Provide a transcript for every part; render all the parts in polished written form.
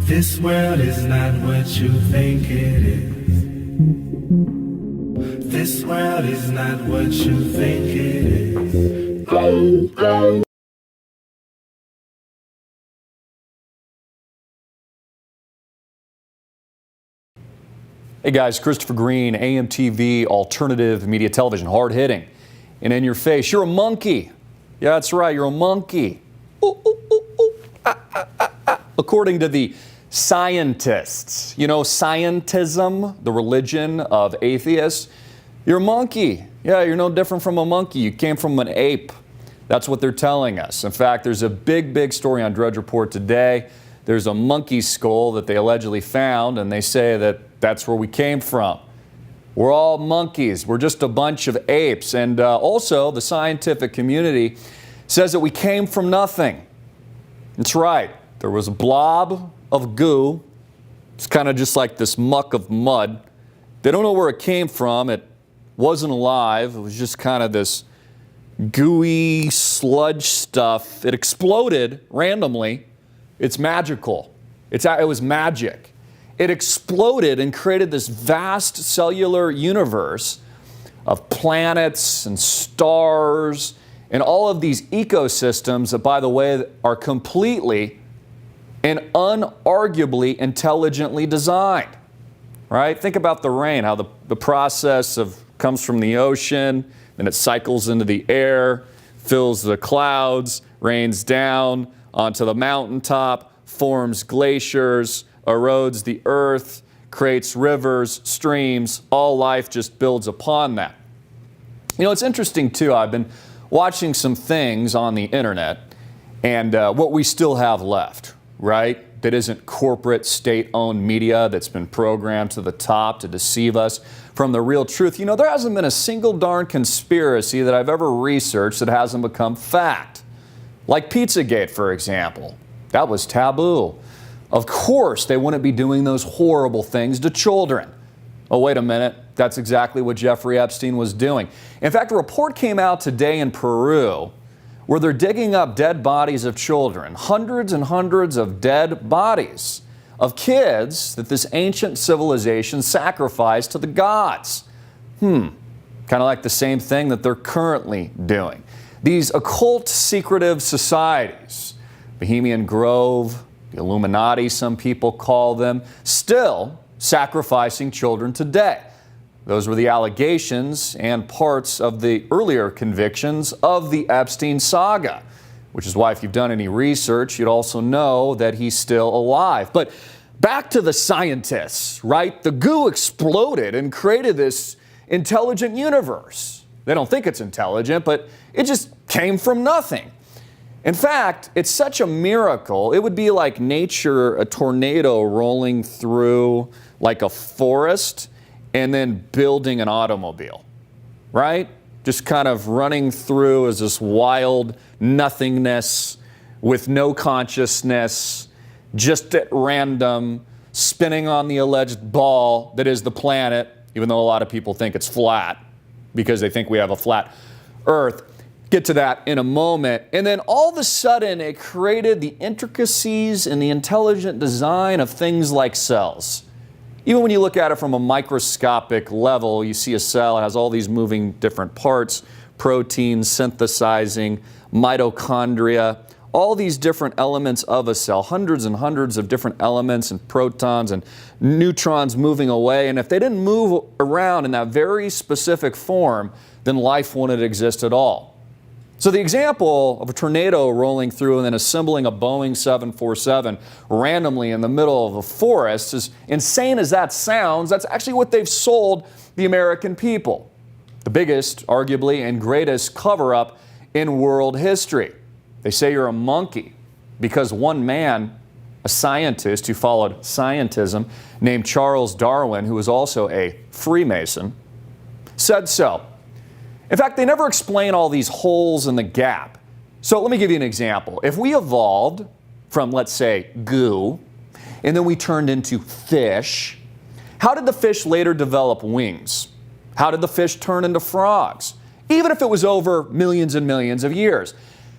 This world is not what you think it is. This world is not what you think it is. Go, go. Hey guys, Christopher Greene, AMTV, alternative media television, hard hitting and in your face. You're a monkey. Yeah, that's right, you're a monkey. Ooh, ooh, ooh, ooh. Ah, ah, ah, ah. According to the scientists, you know, scientism, the religion of atheists, you're a monkey. Yeah, you're no different from a monkey. You came from an ape. That's what they're telling us. In fact, there's a big story on Drudge Report today. There's a monkey skull that they allegedly found, and they say that that's where we came from. We're all monkeys. We're just a bunch of apes. And also, the scientific community says that we came from nothing. That's right. There was a blob of goo. It's kind of just like this muck of mud. They don't know where it came from. It wasn't alive. It was just kind of this gooey sludge stuff. It exploded randomly. It's magical. It was magic. It exploded and created this vast cellular universe of planets and stars and all of these ecosystems that, by the way, are completely and unarguably intelligently designed. Right? Think about the rain, how the process comes from the ocean, then it cycles into the air, fills the clouds, rains down onto the mountaintop, forms glaciers, erodes the earth, creates rivers, streams. All life just builds upon that. You know, it's interesting too. I've been watching some things on the internet and what we still have left, right? That isn't corporate state-owned media that's been programmed to the top to deceive us from the real truth. You know, there hasn't been a single darn conspiracy that I've ever researched that hasn't become fact. Like Pizzagate, for example. That was taboo. Of course, they wouldn't be doing those horrible things to children. Oh, wait a minute. That's exactly what Jeffrey Epstein was doing. In fact, a report came out today in Peru where they're digging up dead bodies of children, hundreds and hundreds of dead bodies of kids that this ancient civilization sacrificed to the gods. Kind of like the same thing that they're currently doing. These occult, secretive societies, Bohemian Grove, the Illuminati, some people call them, still sacrificing children today. Those were the allegations and parts of the earlier convictions of the Epstein saga, which is why if you've done any research, you'd also know that he's still alive. But back to the scientists, right? The goo exploded and created this intelligent universe. They don't think it's intelligent, but it just came from nothing. In fact, it's such a miracle. It would be like nature, a tornado rolling through like a forest and then building an automobile, right? Just kind of running through as this wild nothingness with no consciousness, just at random, spinning on the alleged ball that is the planet, even though a lot of people think it's flat because they think we have a flat Earth. Get to that in a moment. And then all of a sudden, it created the intricacies and the intelligent design of things like cells. Even when you look at it from a microscopic level, you see a cell, it has all these moving different parts, proteins synthesizing, mitochondria, all these different elements of a cell, hundreds and hundreds of different elements and protons and neutrons moving away. And if they didn't move around in that very specific form, then life wouldn't exist at all. So the example of a tornado rolling through and then assembling a Boeing 747 randomly in the middle of a forest, as insane as that sounds, that's actually what they've sold the American people. The biggest, arguably, and greatest cover-up in world history. They say you're a monkey because one man, a scientist who followed scientism, named Charles Darwin, who was also a Freemason, said so. In fact, they never explain all these holes in the gap. So let me give you an example. If we evolved from, let's say, goo, and then we turned into fish, how did the fish later develop wings? How did the fish turn into frogs? Even if it was over millions and millions of years.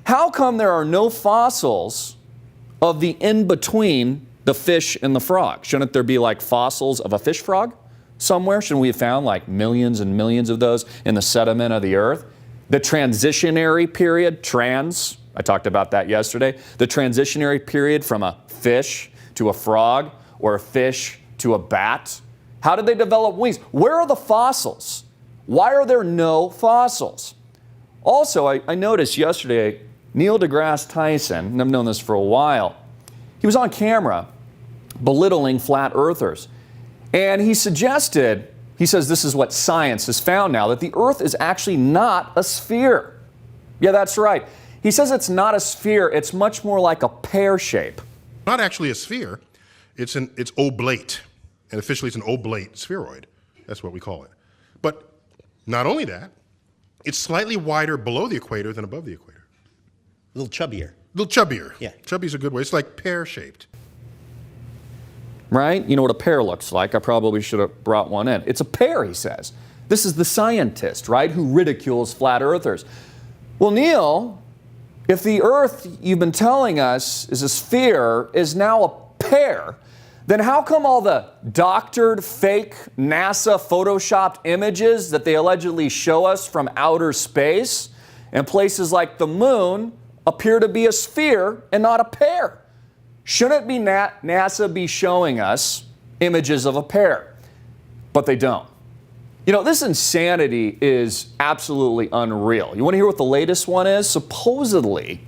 How come there are no fossils of the in-between the fish and the frog? Shouldn't there be like fossils of a fish frog somewhere? Shouldn't we have found like millions and millions of those in the sediment of the earth? The transitionary period, I talked about that yesterday. The transitionary period from a fish to a frog or a fish to a bat. How did they develop wings? Where are the fossils? Why are there no fossils? Also, I noticed yesterday, Neil deGrasse Tyson, and I've known this for a while, he was on camera belittling flat earthers. And he suggested, he says this is what science has found now, that the earth is actually not a sphere. Yeah, that's right. He says it's not a sphere, it's much more like a pear shape. Not actually a sphere, it's oblate. And officially it's an oblate spheroid. That's what we call it. But not only that, it's slightly wider below the equator than above the equator. A little chubbier. A little chubbier. Yeah. Chubby's a good way. It's like pear-shaped. Right? You know what a pear looks like. I probably should have brought one in. It's a pear, he says. This is the scientist, right, who ridicules flat earthers. Well, Neil, if the earth you've been telling us is a sphere is now a pear, then how come all the doctored, fake NASA photoshopped images that they allegedly show us from outer space and places like the moon appear to be a sphere and not a pear? Shouldn't be NASA be showing us images of a pear? But they don't. You know, this insanity is absolutely unreal. You want to hear what the latest one is? Supposedly,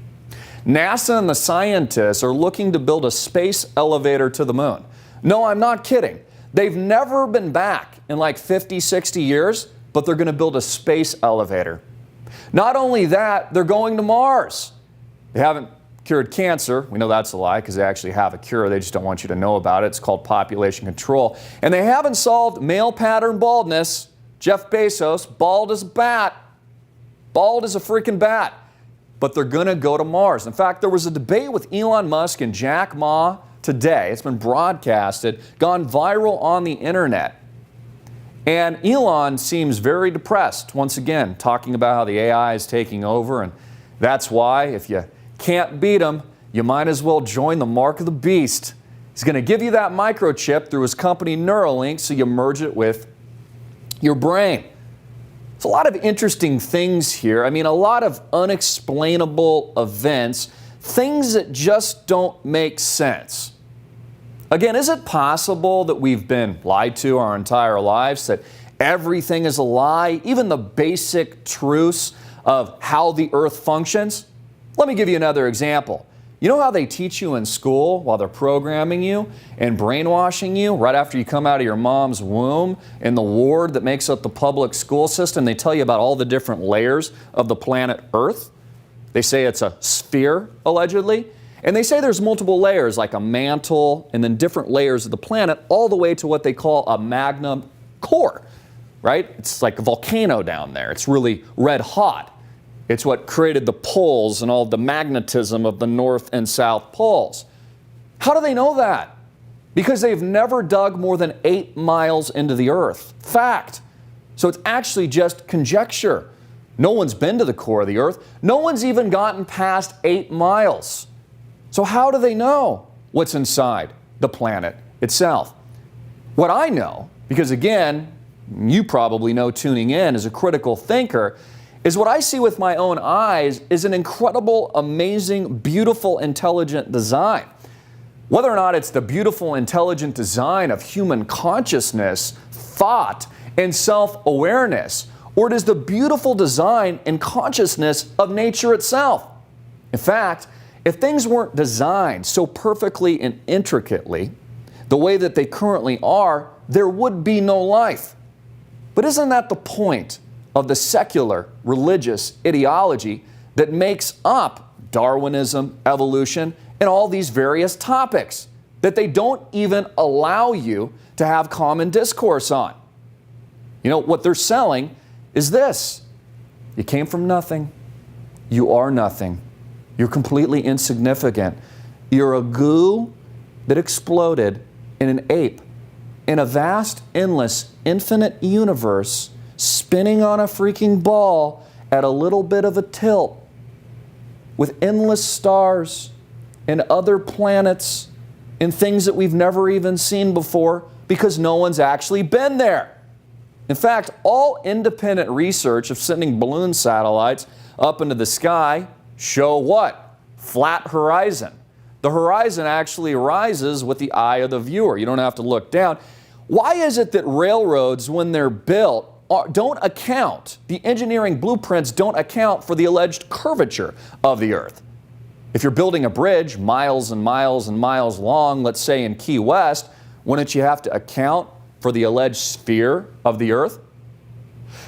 NASA and the scientists are looking to build a space elevator to the moon. No, I'm not kidding. They've never been back in like 50, 60 years, but they're going to build a space elevator. Not only that, they're going to Mars. They haven't cured cancer. We know that's a lie because they actually have a cure. They just don't want you to know about it. It's called population control. And they haven't solved male pattern baldness. Jeff Bezos, bald as a bat. Bald as a freaking bat. But they're going to go to Mars. In fact, there was a debate with Elon Musk and Jack Ma today. It's been broadcasted, gone viral on the internet. And Elon seems very depressed, once again, talking about how the AI is taking over. And that's why, if you can't beat him, you might as well join the mark of the beast. He's going to give you that microchip through his company Neuralink so you merge it with your brain. There's a lot of interesting things here. I mean, a lot of unexplainable events, things that just don't make sense. Again, is it possible that we've been lied to our entire lives, that everything is a lie, even the basic truths of how the earth functions? Let me give you another example. You know how they teach you in school while they're programming you and brainwashing you right after you come out of your mom's womb in the ward that makes up the public school system? They tell you about all the different layers of the planet Earth. They say it's a sphere, allegedly. And they say there's multiple layers, like a mantle and then different layers of the planet, all the way to what they call a magma core, right? It's like a volcano down there. It's really red hot. It's what created the poles and all the magnetism of the North and South poles. How do they know that? Because they've never dug more than 8 miles into the earth. Fact. So it's actually just conjecture. No one's been to the core of the earth. No one's even gotten past 8 miles. So how do they know what's inside the planet itself? What I know, because again, you probably know tuning in as a critical thinker, is what I see with my own eyes is an incredible, amazing, beautiful, intelligent design. Whether or not it's the beautiful, intelligent design of human consciousness, thought, and self-awareness, or it is the beautiful design and consciousness of nature itself. In fact, if things weren't designed so perfectly and intricately, the way that they currently are, there would be no life. But isn't that the point of the secular religious ideology that makes up Darwinism, evolution, and all these various topics that they don't even allow you to have common discourse on? You know, what they're selling is this. You came from nothing. You are nothing. You're completely insignificant. You're a goo that exploded in an ape in a vast, endless, infinite universe spinning on a freaking ball at a little bit of a tilt with endless stars and other planets in things that we've never even seen before because no one's actually been there. In fact, all independent research of sending balloon satellites up into the sky show what? Flat horizon. The horizon actually rises with the eye of the viewer. You don't have to look down. Why is it that railroads, when they're built, don't account, the engineering blueprints don't account for the alleged curvature of the Earth? If you're building a bridge miles and miles and miles long, let's say in Key West, wouldn't you have to account for the alleged sphere of the Earth?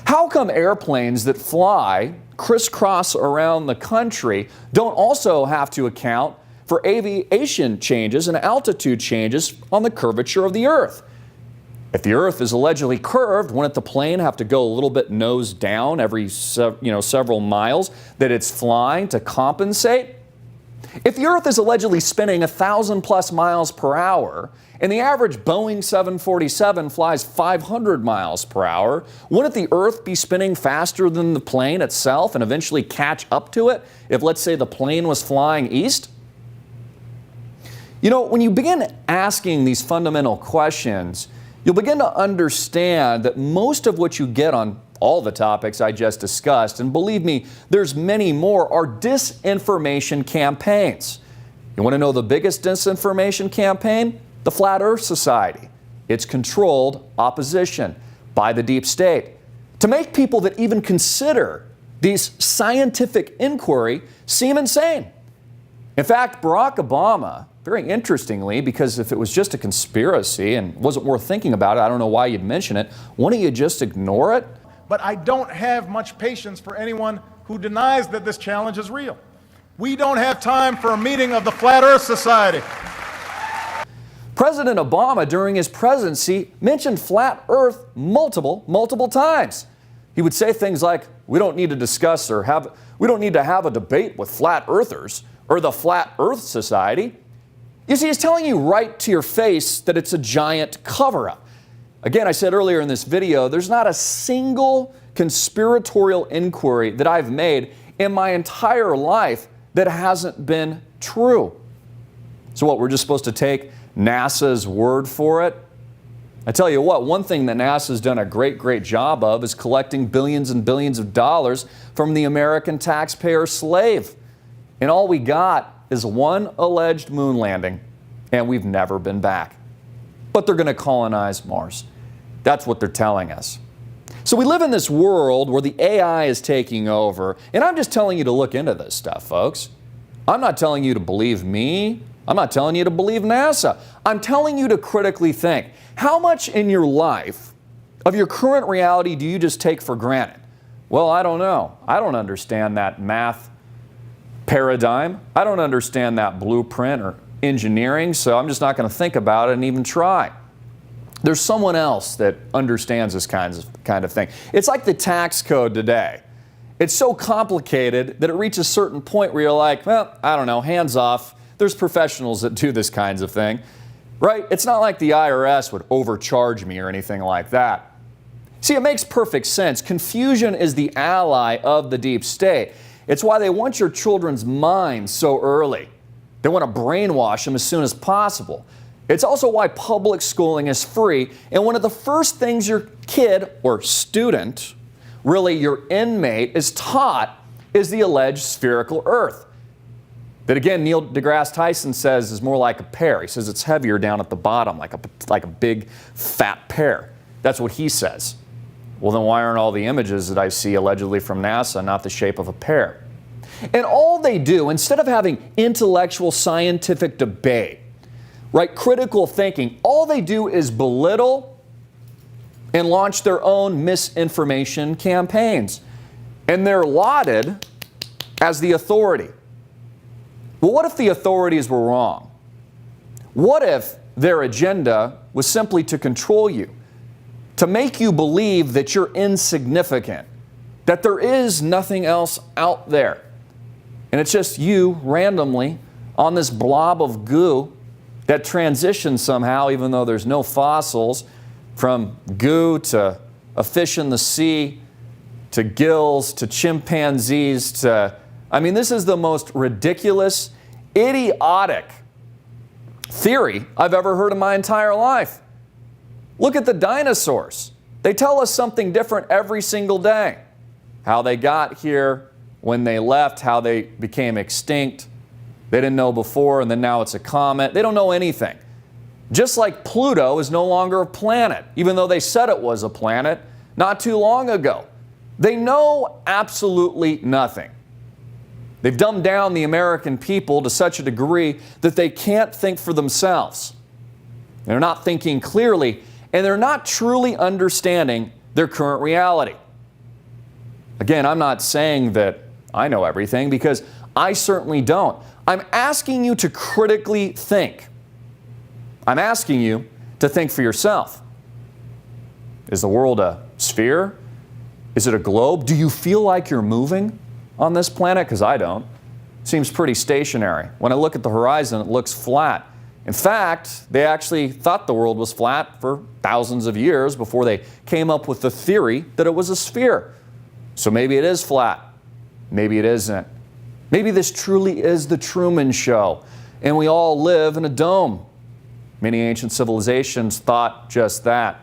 How come airplanes that fly crisscross around the country don't also have to account for aviation changes and altitude changes on the curvature of the Earth? If the Earth is allegedly curved, wouldn't the plane have to go a little bit nose down every several miles that it's flying to compensate? If the Earth is allegedly spinning 1,000+ miles per hour and the average Boeing 747 flies 500 miles per hour, wouldn't the Earth be spinning faster than the plane itself and eventually catch up to it if, let's say, the plane was flying east? You know, when you begin asking these fundamental questions, you'll begin to understand that most of what you get on all the topics I just discussed, and believe me, there's many more, are disinformation campaigns. You want to know the biggest disinformation campaign? The Flat Earth Society. It's controlled opposition by the deep state to make people that even consider these scientific inquiry seem insane. In fact, Barack Obama, very interestingly, because if it was just a conspiracy and wasn't worth thinking about it, I don't know why you'd mention it. Why don't you just ignore it? But I don't have much patience for anyone who denies that this challenge is real. We don't have time for a meeting of the Flat Earth Society. President Obama, during his presidency, mentioned flat Earth multiple times. He would say things like, we don't need to discuss we don't need to have a debate with flat earthers or the Flat Earth Society. You see, he's telling you right to your face that it's a giant cover-up. Again, I said earlier in this video, there's not a single conspiratorial inquiry that I've made in my entire life that hasn't been true. So what, we're just supposed to take NASA's word for it? I tell you what, one thing that NASA's done a great job of is collecting billions and billions of dollars from the American taxpayer slave. And all we got is one alleged moon landing, and we've never been back. But they're going to colonize Mars. That's what they're telling us. So we live in this world where the AI is taking over, and I'm just telling you to look into this stuff, folks. I'm not telling you to believe me. I'm not telling you to believe NASA. I'm telling you to critically think. How much in your life of your current reality do you just take for granted? Well, I don't know. I don't understand that math paradigm. I don't understand that blueprint or engineering, so I'm just not going to think about it and even try. There's someone else that understands this kind of thing. It's like the tax code today. It's so complicated that it reaches a certain point where you're like, well, I don't know, hands off. There's professionals that do this kinds of thing, right? It's not like the IRS would overcharge me or anything like that. See, it makes perfect sense. Confusion is the ally of the deep state. It's why they want your children's minds so early. They want to brainwash them as soon as possible. It's also why public schooling is free, and one of the first things your kid or student, really your inmate, is taught is the alleged spherical Earth. That again, Neil deGrasse Tyson says is more like a pear. He says it's heavier down at the bottom, like a big fat pear. That's what he says. Well, then why aren't all the images that I see allegedly from NASA not the shape of a pear? And all they do, instead of having intellectual scientific debate, right, critical thinking, all they do is belittle and launch their own misinformation campaigns. And they're lauded as the authority. Well, what if the authorities were wrong? What if their agenda was simply to control you, to make you believe that you're insignificant, that there is nothing else out there, and it's just you randomly on this blob of goo that transitions somehow, even though there's no fossils, from goo to a fish in the sea, to gills, to chimpanzees, to... I mean, this is the most ridiculous, idiotic theory I've ever heard in my entire life. Look at the dinosaurs. They tell us something different every single day. How they got here, when they left, how they became extinct. They didn't know before, and then now it's a comet. They don't know anything. Just like Pluto is no longer a planet, even though they said it was a planet not too long ago. They know absolutely nothing. They've dumbed down the American people to such a degree that they can't think for themselves. They're not thinking clearly, and they're not truly understanding their current reality. Again, I'm not saying that I know everything, because I certainly don't. I'm asking you to critically think. I'm asking you to think for yourself. Is the world a sphere? Is it a globe? Do you feel like you're moving on this planet? Because I don't. It seems pretty stationary. When I look at the horizon, it looks flat. In fact, they actually thought the world was flat for thousands of years before they came up with the theory that it was a sphere. So maybe it is flat. Maybe it isn't. Maybe this truly is the Truman Show, and we all live in a dome. Many ancient civilizations thought just that.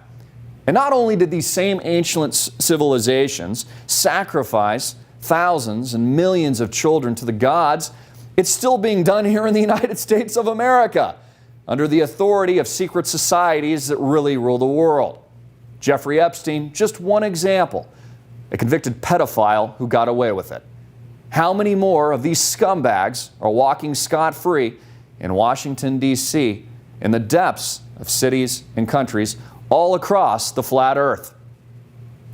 And not only did these same ancient civilizations sacrifice thousands and millions of children to the gods, it's still being done here in the United States of America, under the authority of secret societies that really rule the world. Jeffrey Epstein, just one example, a convicted pedophile who got away with it. How many more of these scumbags are walking scot-free in Washington, D.C., in the depths of cities and countries all across the flat earth?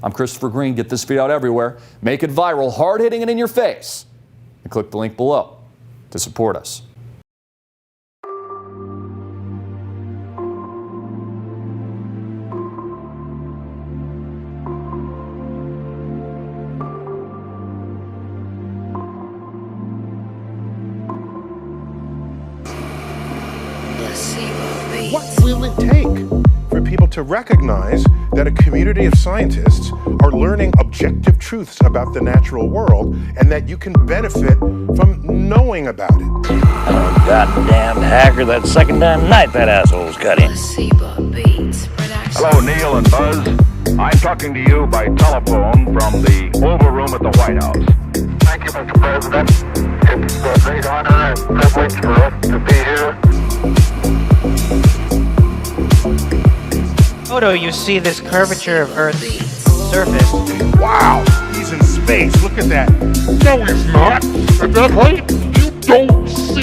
I'm Christopher Greene. Get this video out everywhere. Make it viral, hard-hitting, and in your face. And click the link below to support us. What will it take for people to recognize that a community of scientists are learning objective truths about the natural world, and that you can benefit from knowing about it? Oh, goddamn hacker, that second time night that asshole's cut in. Hello, Neil and Buzz. I'm talking to you by telephone from the Oval Room at the White House. Thank you, Mr. President. It's a great honor and privilege for us to be here. Photo, you see this curvature of Earth's surface. Wow, he's in space. Look at that. No, he's not. At that height, you don't see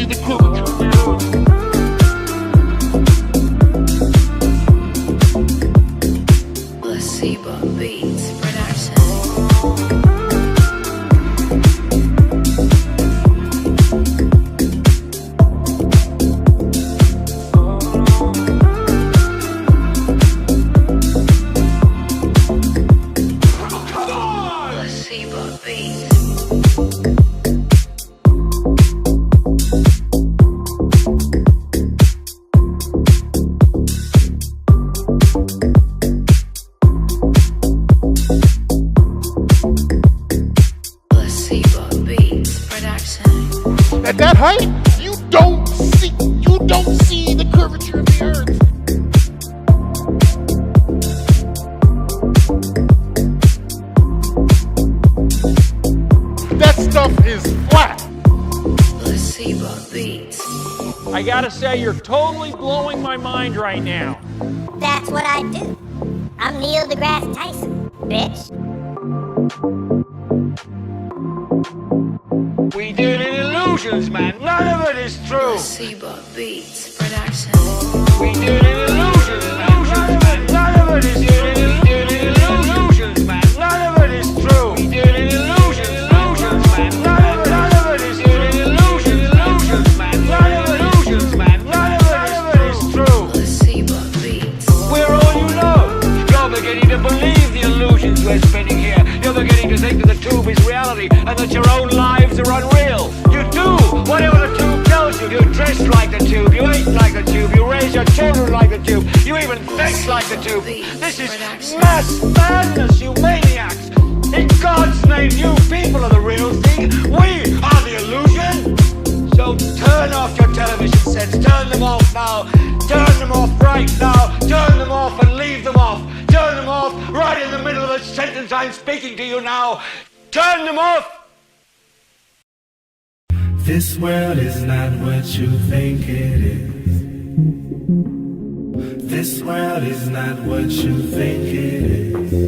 the curvature of the Earth. At that height, you don't see the curvature of the Earth. That stuff is flat. I gotta say, you're totally blowing my mind right now. That's what I do. I'm Neil deGrasse Tyson, bitch. We deal in illusions, man. None of it is true. We deal in illusions, man. None of it is true. We deal in illusions, man. None of it is true. We deal in illusions, man. None of it is true. Illusions, man. None of it is true. We're all you know. You're beginning to believe the illusions we're spinning here. You're beginning to think that the tube is reality and that your own lives are unreal. You do whatever the tube tells you. You dress like the tube, you eat like the tube, you raise your children like the tube, you even think like the tube. This is mass madness, you maniacs. In God's name, you people are the real thing. We are the illusion. So turn off your television sets. Turn them off now. Turn them off right now. Turn them off and leave them off. Turn them off right in the middle of the sentence I'm speaking to you now. Turn them off. This world is not what you think it is. This world is not what you think it is.